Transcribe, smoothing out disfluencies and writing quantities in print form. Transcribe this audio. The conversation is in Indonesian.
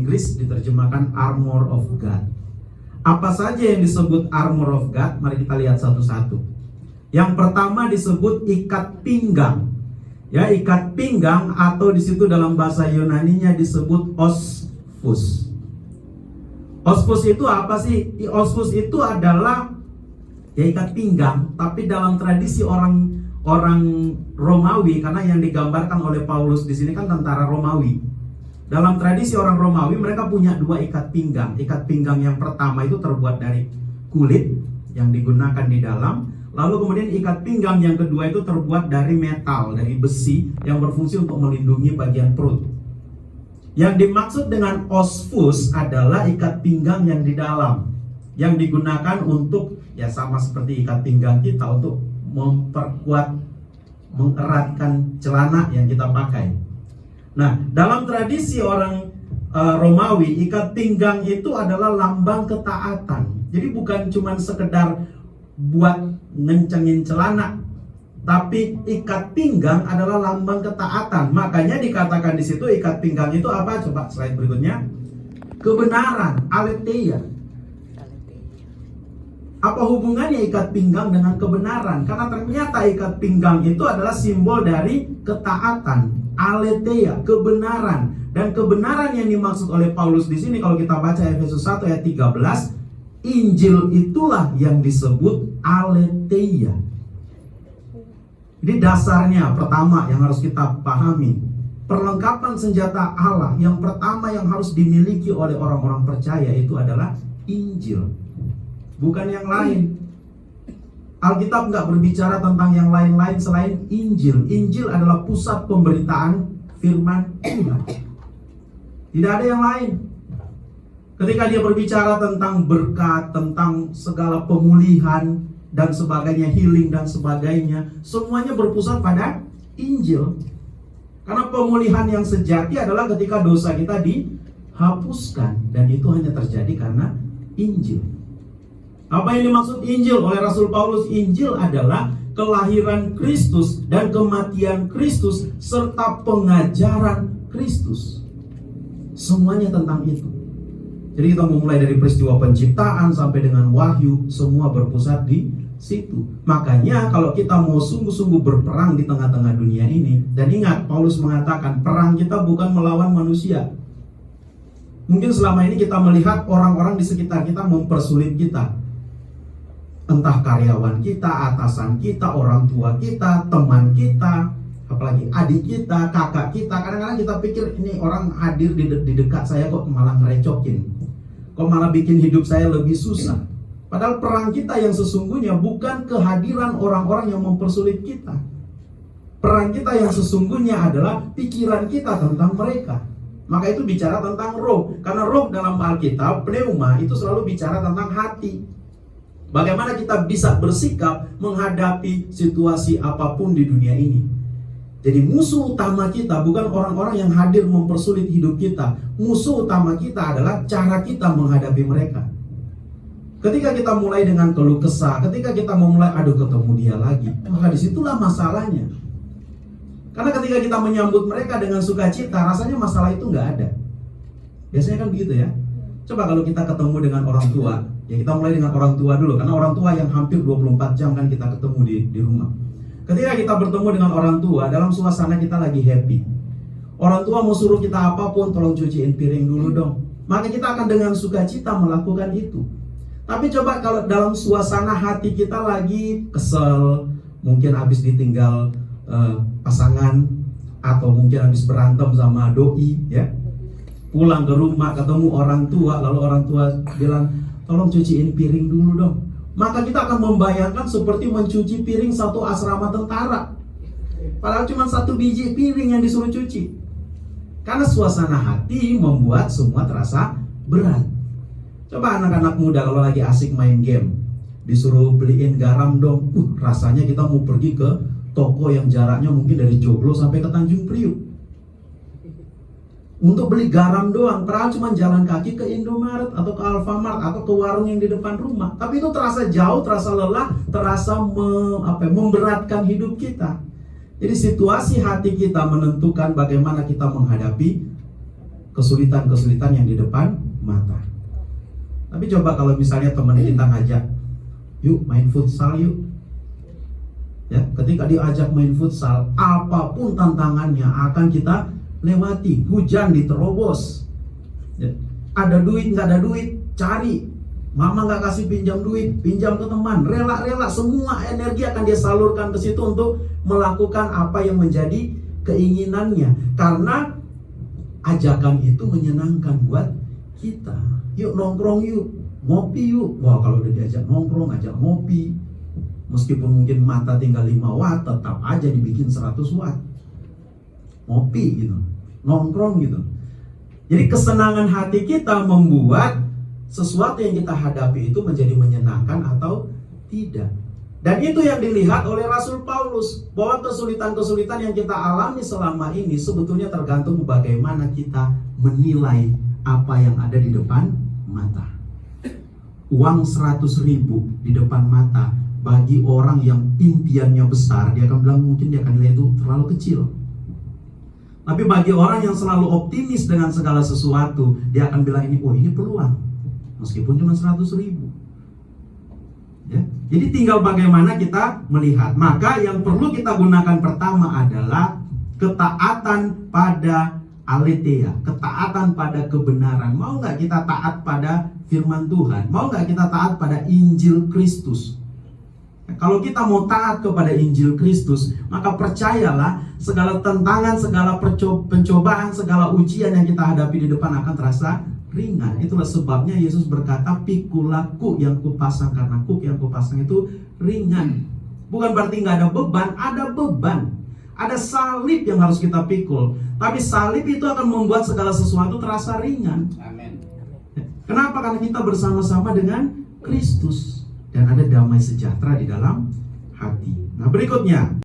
Inggris diterjemahkan armor of God. Apa saja yang disebut armor of God? Mari kita lihat satu-satu. Yang pertama disebut ikat pinggang. Ya, ikat pinggang atau di situ dalam bahasa Yunaninya disebut ospus. Ospus itu apa sih? Ospus itu adalah ya ikat pinggang, tapi dalam tradisi orang Romawi, karena yang digambarkan oleh Paulus di sini kan tentara Romawi. Dalam tradisi orang Romawi mereka punya dua ikat pinggang. Ikat pinggang yang pertama itu terbuat dari kulit yang digunakan di dalam. Lalu kemudian ikat pinggang yang kedua itu terbuat dari metal, dari besi yang berfungsi untuk melindungi bagian perut. Yang dimaksud dengan ospus adalah ikat pinggang yang di dalam, yang digunakan untuk ya sama seperti ikat pinggang kita untuk memperkuat, mengeratkan celana yang kita pakai. Nah, dalam tradisi orang Romawi, ikat pinggang itu adalah lambang ketaatan. Jadi bukan cuma sekedar buat ngencengin celana, tapi ikat pinggang adalah lambang ketaatan. Makanya dikatakan di situ ikat pinggang itu apa? Coba slide berikutnya. Kebenaran, aletheia. Apa hubungannya ikat pinggang dengan kebenaran? Karena ternyata ikat pinggang itu adalah simbol dari ketaatan, aletheia, kebenaran. Dan kebenaran yang dimaksud oleh Paulus di sini kalau kita baca Efesus 1 ayat 13, Injil itulah yang disebut aletheia. Jadi dasarnya pertama yang harus kita pahami, perlengkapan senjata Allah yang pertama yang harus dimiliki oleh orang-orang percaya itu adalah Injil, bukan yang lain. Alkitab nggak berbicara tentang yang lain-lain selain Injil. Injil adalah pusat pemberitaan firman Tuhan. Tidak ada yang lain. Ketika dia berbicara tentang berkat, tentang segala pemulihan dan sebagainya, healing dan sebagainya, semuanya berpusat pada Injil. Karena pemulihan yang sejati adalah ketika dosa kita dihapuskan, dan itu hanya terjadi karena Injil. Apa yang dimaksud Injil oleh Rasul Paulus? Injil adalah kelahiran Kristus dan kematian Kristus serta pengajaran Kristus. Semuanya tentang itu. Jadi kita memulai dari peristiwa penciptaan sampai dengan wahyu, semua berpusat di situ. Makanya kalau kita mau sungguh-sungguh berperang di tengah-tengah dunia ini, dan ingat Paulus mengatakan perang kita bukan melawan manusia. Mungkin selama ini kita melihat orang-orang di sekitar kita mempersulit kita. Entah karyawan kita, atasan kita, orang tua kita, teman kita, apalagi adik kita, kakak kita. Kadang-kadang kita pikir ini orang hadir di dekat saya kok malah ngerecokin, kok malah bikin hidup saya lebih susah. Padahal perang kita yang sesungguhnya bukan kehadiran orang-orang yang mempersulit kita. Perang kita yang sesungguhnya adalah pikiran kita tentang mereka. Maka itu bicara tentang roh. Karena roh dalam Alkitab, pneuma, itu selalu bicara tentang hati. Bagaimana kita bisa bersikap menghadapi situasi apapun di dunia ini. Jadi musuh utama kita bukan orang-orang yang hadir mempersulit hidup kita. Musuh utama kita adalah cara kita menghadapi mereka. Ketika kita mulai dengan keluh kesah, ketika kita memulai aduh ketemu dia lagi, maka disitulah masalahnya. Karena ketika kita menyambut mereka dengan sukacita, rasanya masalah itu nggak ada. Biasanya kan begitu ya. Coba kalau kita ketemu dengan orang tua, ya kita mulai dengan orang tua dulu, karena orang tua yang hampir 24 jam kan kita ketemu di rumah. Ketika kita bertemu dengan orang tua, dalam suasana kita lagi happy, orang tua mau suruh kita apapun, tolong cuciin piring dulu dong, maka kita akan dengan sukacita melakukan itu. Tapi coba kalau dalam suasana hati kita lagi kesel, mungkin habis ditinggal pasangan, atau mungkin habis berantem sama doi, ya, pulang ke rumah ketemu orang tua, lalu orang tua bilang tolong cuciin piring dulu dong, maka kita akan membayangkan seperti mencuci piring satu asrama tentara. Padahal cuma satu biji piring yang disuruh cuci. Karena suasana hati membuat semua terasa berat. Coba anak-anak muda kalau lagi asik main game, disuruh beliin garam dong, rasanya kita mau pergi ke toko yang jaraknya mungkin dari Joglo sampai ke Tanjung Priuk untuk beli garam doang, padahal cuma jalan kaki ke Indomaret atau ke Alfamart atau ke warung yang di depan rumah. Tapi itu terasa jauh, terasa lelah, terasa memberatkan hidup kita. Jadi situasi hati kita menentukan bagaimana kita menghadapi kesulitan-kesulitan yang di depan mata. Tapi coba kalau misalnya teman kita ngajak, yuk main futsal yuk. Ya, ketika diajak main futsal, apapun tantangannya akan kita lewati. Hujan diterobos. Ya, ada duit, nggak ada duit, cari. Mama nggak kasih pinjam duit, pinjam ke teman. Rela-rela, semua energi akan dia salurkan ke situ untuk melakukan apa yang menjadi keinginannya. Karena ajakan itu menyenangkan buat kita. Yuk nongkrong yuk, ngopi yuk. Wah, kalau udah diajak nongkrong, ajak ngopi, meskipun mungkin mata tinggal 5 watt, tetap aja dibikin 100 watt. Ngopi gitu, nongkrong gitu. Jadi kesenangan hati kita membuat sesuatu yang kita hadapi itu menjadi menyenangkan atau tidak. Dan itu yang dilihat oleh Rasul Paulus, bahwa kesulitan-kesulitan yang kita alami selama ini sebetulnya tergantung bagaimana kita menilai apa yang ada di depan mata. Uang 100.000 di depan mata, bagi orang yang impiannya besar, dia akan bilang mungkin dia akan nilai itu terlalu kecil. Tapi bagi orang yang selalu optimis dengan segala sesuatu, dia akan bilang ini, oh ini peluang, meskipun cuma 100.000. Ya, jadi tinggal bagaimana kita melihat. Maka yang perlu kita gunakan pertama adalah ketaatan pada aletheia, ketaatan pada kebenaran. Mau nggak kita taat pada firman Tuhan? Mau nggak kita taat pada Injil Kristus? Kalau kita mau taat kepada Injil Kristus, maka percayalah segala tantangan, segala pencobaan, segala ujian yang kita hadapi di depan akan terasa ringan. Itulah sebabnya Yesus berkata, pikulah kuk yang kupasang, karena kuk yang kupasang itu ringan. Bukan berarti nggak ada beban, ada beban. Ada salib yang harus kita pikul. Tapi salib itu akan membuat segala sesuatu terasa ringan. Amin. Kenapa? Karena kita bersama-sama dengan Kristus. Dan ada damai sejahtera di dalam hati. Nah, berikutnya